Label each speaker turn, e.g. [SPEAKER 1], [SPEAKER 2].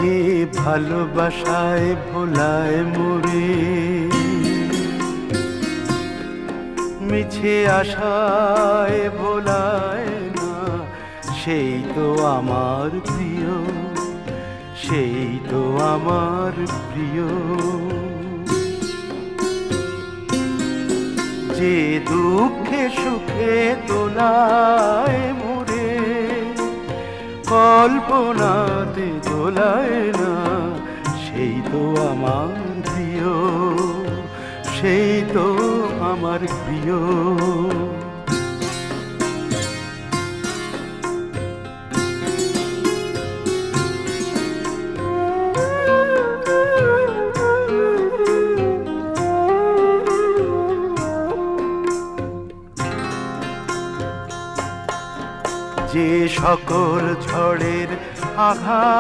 [SPEAKER 1] যে ভালোবাসায় ভোলায় মোরে, মিছে আশায় ভোলায় না, সেই তো আমার প্রিয়, সেই তো আমার প্রিয়। যে দুঃখে সুখে দোলায় মোরে, কল্পনাতে দোলায় না, সেই তো আমার প্রিয়, সেই তো আমার প্রিয়। যে সকল ঝড়ের আঘাত